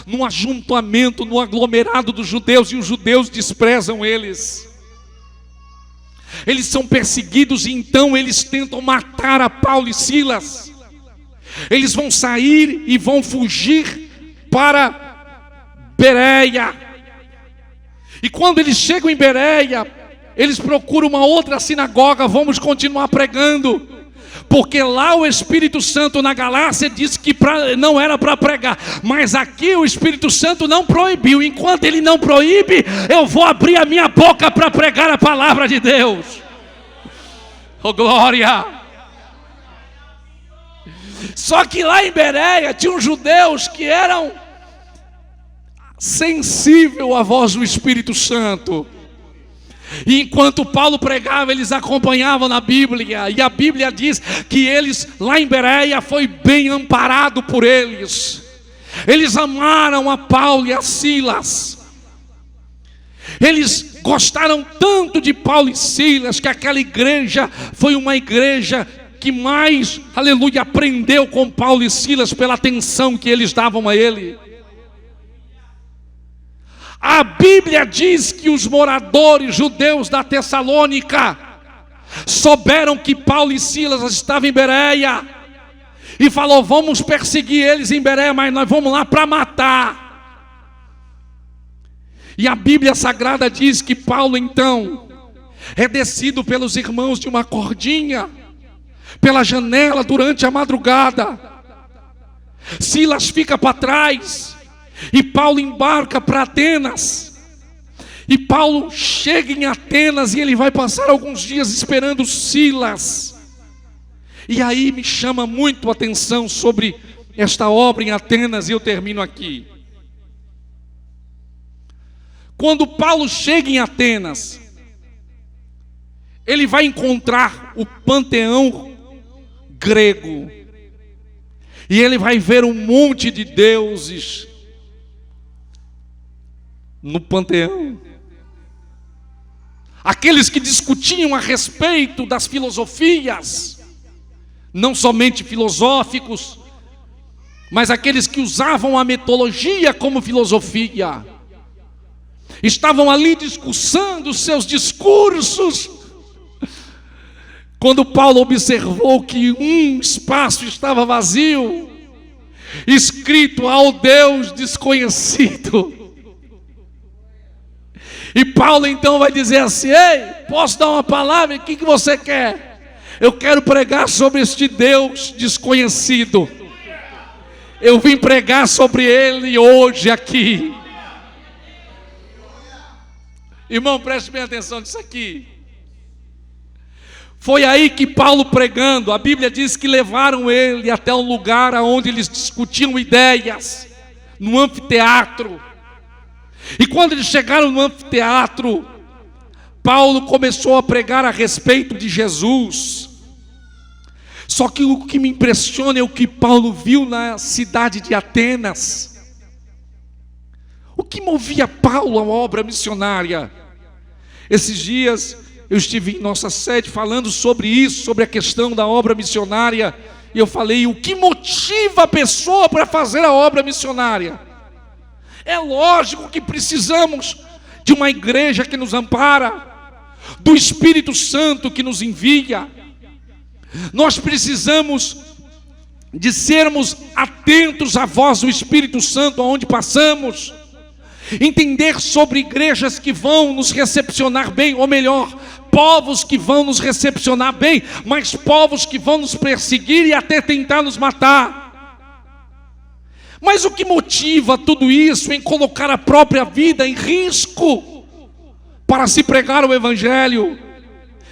num ajuntamento, no aglomerado dos judeus, e os judeus desprezam eles. Eles são perseguidos, e então eles tentam matar a Paulo e Silas. Eles vão sair e vão fugir para Bereia. E quando eles chegam em Bereia, eles procuram uma outra sinagoga. Vamos continuar pregando, porque lá o Espírito Santo na Galácia disse que não era para pregar, mas aqui o Espírito Santo não proibiu. Enquanto ele não proíbe, eu vou abrir a minha boca para pregar a palavra de Deus. Oh glória! Só que lá em Bereia tinham judeus que eram sensíveis à voz do Espírito Santo. E enquanto Paulo pregava, eles acompanhavam na Bíblia. E a Bíblia diz que eles, lá em Bereia, foi bem amparado por eles. Eles amaram a Paulo e a Silas. Eles gostaram tanto de Paulo e Silas, que aquela igreja foi uma igreja que mais, aleluia, aprendeu com Paulo e Silas pela atenção que eles davam a ele. A Bíblia diz que os moradores judeus da Tessalônica souberam que Paulo e Silas estavam em Bereia e falou: vamos perseguir eles em Bereia, mas nós vamos lá para matar. E a Bíblia Sagrada diz que Paulo então é descido pelos irmãos de uma cordinha pela janela durante a madrugada. Silas fica para trás e Paulo embarca para Atenas. E Paulo chega em Atenas e ele vai passar alguns dias esperando Silas. E aí me chama muito a atenção sobre esta obra em Atenas, e eu termino aqui. Quando Paulo chega em Atenas, ele vai encontrar o panteão grego, e ele vai ver um monte de deuses no panteão. Aqueles que discutiam a respeito das filosofias, não somente filosóficos, mas aqueles que usavam a mitologia como filosofia, estavam ali discursando seus discursos. Quando Paulo observou que um espaço estava vazio, escrito ao Deus desconhecido, e Paulo então vai dizer assim: ei, posso dar uma palavra? O que você quer? Eu quero pregar sobre este Deus desconhecido. Eu vim pregar sobre ele hoje aqui. Irmão, preste bem atenção nisso aqui. Foi aí que Paulo pregando, a Bíblia diz que levaram ele até um lugar onde eles discutiam ideias, no anfiteatro. E quando eles chegaram no anfiteatro, Paulo começou a pregar a respeito de Jesus. Só que o que me impressiona é o que Paulo viu na cidade de Atenas. O que movia Paulo à obra missionária? Esses dias eu estive em nossa sede falando sobre isso, sobre a questão da obra missionária. E eu falei: o que motiva a pessoa para fazer a obra missionária? É lógico que precisamos de uma igreja que nos ampara, do Espírito Santo que nos envia. Nós precisamos de sermos atentos à voz do Espírito Santo aonde passamos. Entender sobre igrejas que vão nos recepcionar bem, ou melhor, povos que vão nos recepcionar bem, mas povos que vão nos perseguir e até tentar nos matar. Mas o que motiva tudo isso em colocar a própria vida em risco para se pregar o Evangelho?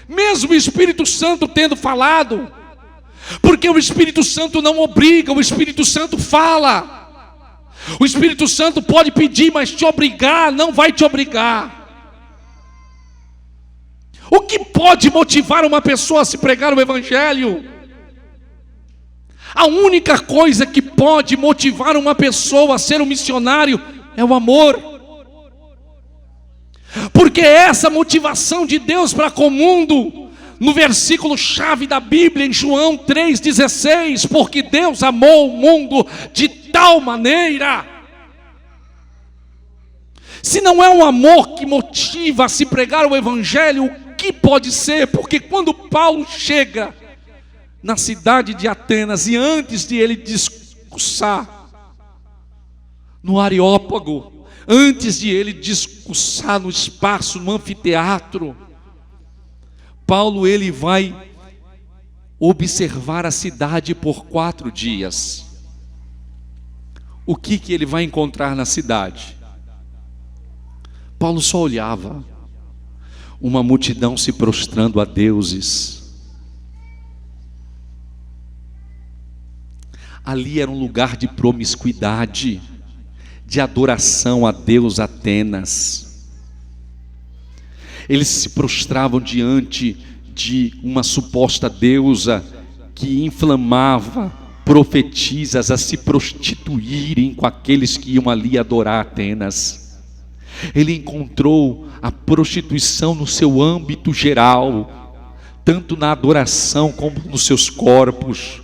Mesmo o Espírito Santo tendo falado, Porque o Espírito Santo não obriga, o Espírito Santo fala. O Espírito Santo pode pedir, mas te obrigar, não vai te obrigar. O que pode motivar uma pessoa a se pregar o Evangelho? A única coisa que pode motivar uma pessoa a ser um missionário é o amor. Porque essa motivação de Deus para com o mundo, no versículo chave da Bíblia, em João 3,16, porque Deus amou o mundo de tal maneira. Se não é um amor que motiva a se pregar o Evangelho, o que pode ser? Porque quando Paulo chega na cidade de Atenas, e antes de ele discursar no Areópago, antes de ele discursar no espaço, no anfiteatro, Paulo ele vai observar a cidade por 4 dias. O que ele vai encontrar na cidade? Paulo só olhava uma multidão se prostrando a deuses. Ali era um lugar de promiscuidade, de adoração a Deus Atenas. Eles se prostravam diante de uma suposta deusa que inflamava profetisas a se prostituírem com aqueles que iam ali adorar Atenas. Ele encontrou a prostituição no seu âmbito geral, tanto na adoração como nos seus corpos.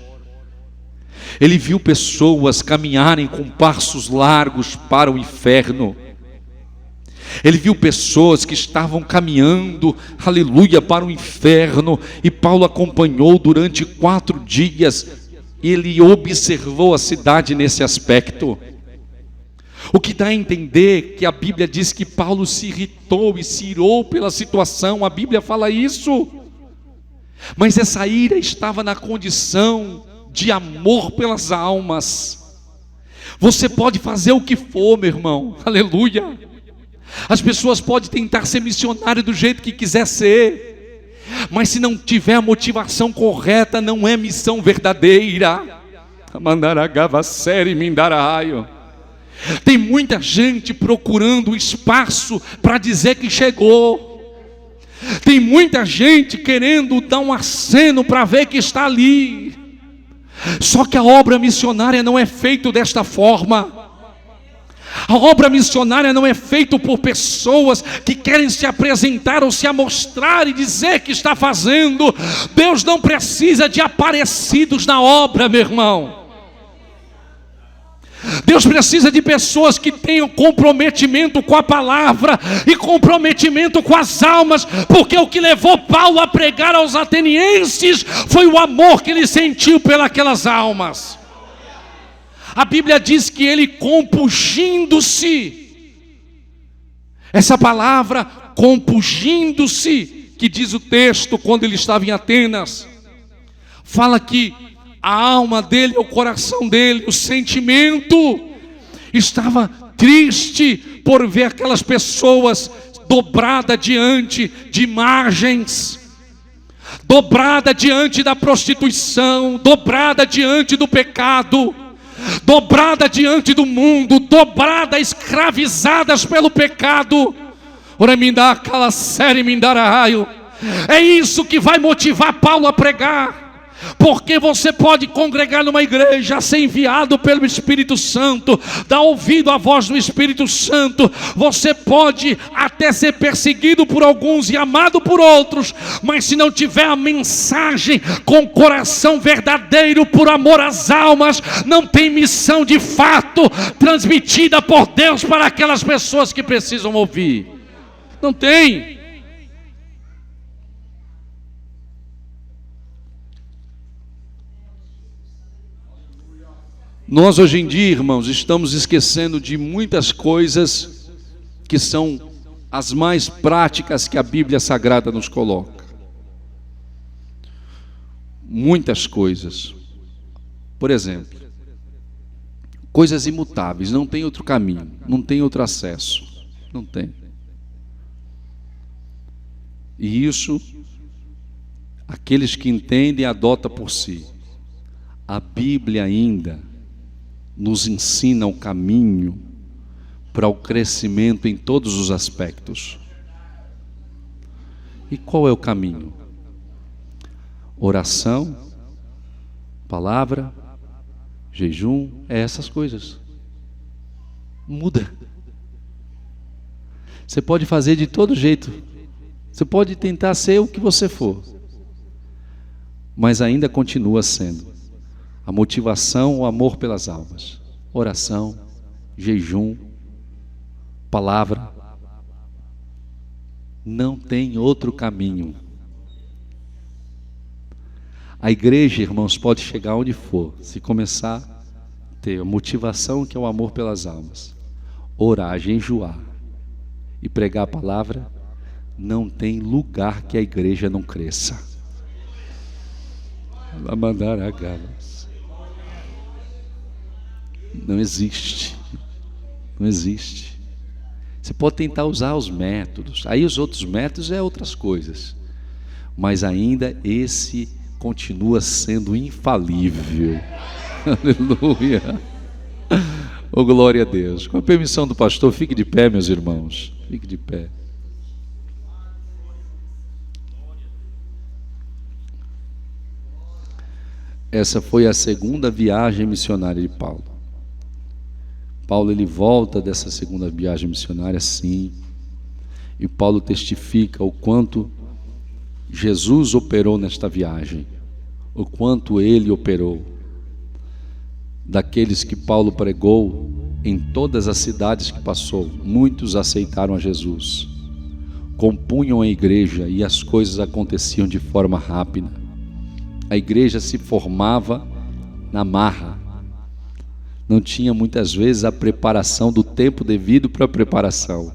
Ele viu pessoas caminharem com passos largos para o inferno. Ele viu pessoas que estavam caminhando, aleluia, para o inferno. E Paulo acompanhou durante 4 dias. Ele observou a cidade nesse aspecto. O que dá a entender que a Bíblia diz que Paulo se irritou e se irou pela situação. A Bíblia fala isso. Mas essa ira estava na condição de amor pelas almas. Você pode fazer o que for, meu irmão, aleluia. As pessoas podem tentar ser missionário do jeito que quiser ser, mas se não tiver a motivação correta, não é missão verdadeira. Tem muita gente procurando espaço para dizer que chegou. Tem muita gente querendo dar um aceno para ver que está ali. Só que a obra missionária não é feita desta forma. A obra missionária não é feita por pessoas que querem se apresentar ou se amostrar e dizer que está fazendo. Deus não precisa de aparecidos na obra, meu irmão. Deus precisa de pessoas que tenham comprometimento com a palavra e comprometimento com as almas, porque o que levou Paulo a pregar aos atenienses foi o amor que ele sentiu pelas almas. A Bíblia diz que ele compungindo-se, essa palavra compungindo-se, que diz o texto quando ele estava em Atenas, fala que a alma dele, o coração dele, o sentimento estava triste por ver aquelas pessoas dobrada diante de imagens, dobrada diante da prostituição, dobrada diante do pecado, dobrada diante do mundo, dobrada, escravizadas pelo pecado. É isso que vai motivar Paulo a pregar. Porque você pode congregar numa igreja, ser enviado pelo Espírito Santo, dar ouvido à voz do Espírito Santo. Você pode até ser perseguido por alguns e amado por outros, mas se não tiver a mensagem com coração verdadeiro, por amor às almas, não tem missão de fato transmitida por Deus para aquelas pessoas que precisam ouvir. Não tem. Nós hoje em dia, irmãos, estamos esquecendo de muitas coisas que são as mais práticas que a Bíblia Sagrada nos coloca. Muitas coisas. Por exemplo, coisas imutáveis, não tem outro caminho, não tem outro acesso, não tem. E isso, aqueles que entendem, adotam por si. A Bíblia ainda nos ensina o caminho para o crescimento em todos os aspectos. E qual é o caminho? Oração, palavra, jejum, essas coisas. Muda. Você pode fazer de todo jeito. Você pode tentar ser o que você for. Mas ainda continua sendo a motivação, o amor pelas almas. Oração, jejum, palavra. Não tem outro caminho. A igreja, irmãos, pode chegar onde for, se começar a ter a motivação que é o amor pelas almas, orar, jejuar e pregar a palavra, não tem lugar que a igreja não cresça. Não existe. Não existe. Você pode tentar usar os métodos, aí os outros métodos é outras coisas, mas ainda esse continua sendo infalível. Aleluia. Oh, glória a Deus. Com a permissão do pastor, fique de pé, meus irmãos. Fique de pé. Essa foi a segunda viagem missionária de Paulo. Paulo, ele volta dessa segunda viagem missionária, sim. E Paulo testifica o quanto Jesus operou nesta viagem, o quanto ele operou. Daqueles que Paulo pregou em todas as cidades que passou, muitos aceitaram a Jesus, compunham a igreja e as coisas aconteciam de forma rápida. A igreja se formava na marra, não tinha muitas vezes a preparação do tempo devido para a preparação.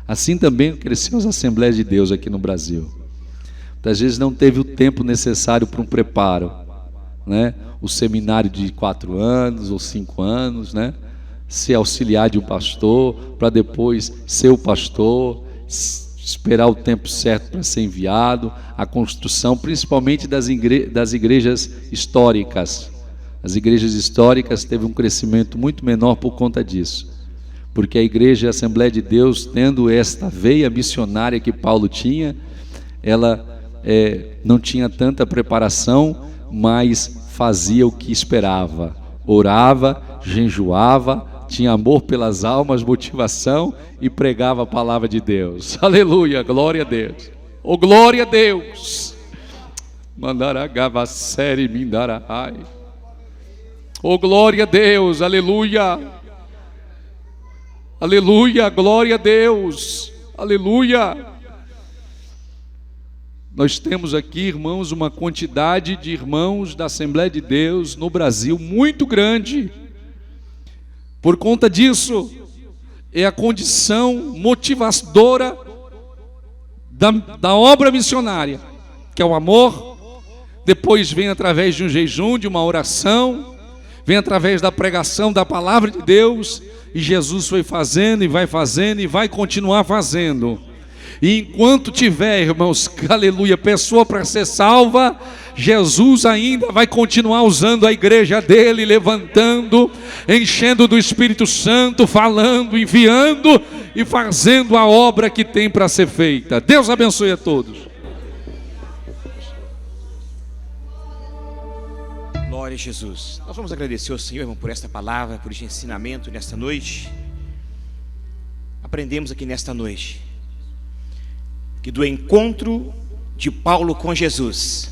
Assim também cresceu as Assembleias de Deus aqui no Brasil. Muitas vezes não teve o tempo necessário para um preparo, né? O seminário de 4 anos ou 5 anos, né? Ser auxiliar de um pastor, para depois ser o pastor, esperar o tempo certo para ser enviado, a construção, principalmente das igrejas históricas. As igrejas históricas teve um crescimento muito menor por conta disso, porque a igreja, a Assembleia de Deus, tendo esta veia missionária que Paulo tinha, ela não tinha tanta preparação, mas fazia o que esperava, orava, jejuava, tinha amor pelas almas, motivação e pregava a palavra de Deus. Aleluia, glória a Deus. Oh, glória a Deus. Mandaragavassere mindarai. Oh, glória a Deus, aleluia. Aleluia, glória a Deus. Aleluia. Nós temos aqui, irmãos, uma quantidade de irmãos da Assembleia de Deus no Brasil muito grande. Por conta disso, é a condição motivadora da obra missionária, que é o amor. Depois vem através de um jejum, de uma oração, vem através da pregação da palavra de Deus, e Jesus foi fazendo e vai continuar fazendo. E enquanto tiver, irmãos, aleluia, pessoa para ser salva, Jesus ainda vai continuar usando a igreja dele, levantando, enchendo do Espírito Santo, falando, enviando e fazendo a obra que tem para ser feita. Deus abençoe a todos. Glória a Jesus. Nós vamos agradecer ao Senhor, irmão, por esta palavra, por este ensinamento nesta noite. Aprendemos aqui nesta noite que do encontro de Paulo com Jesus,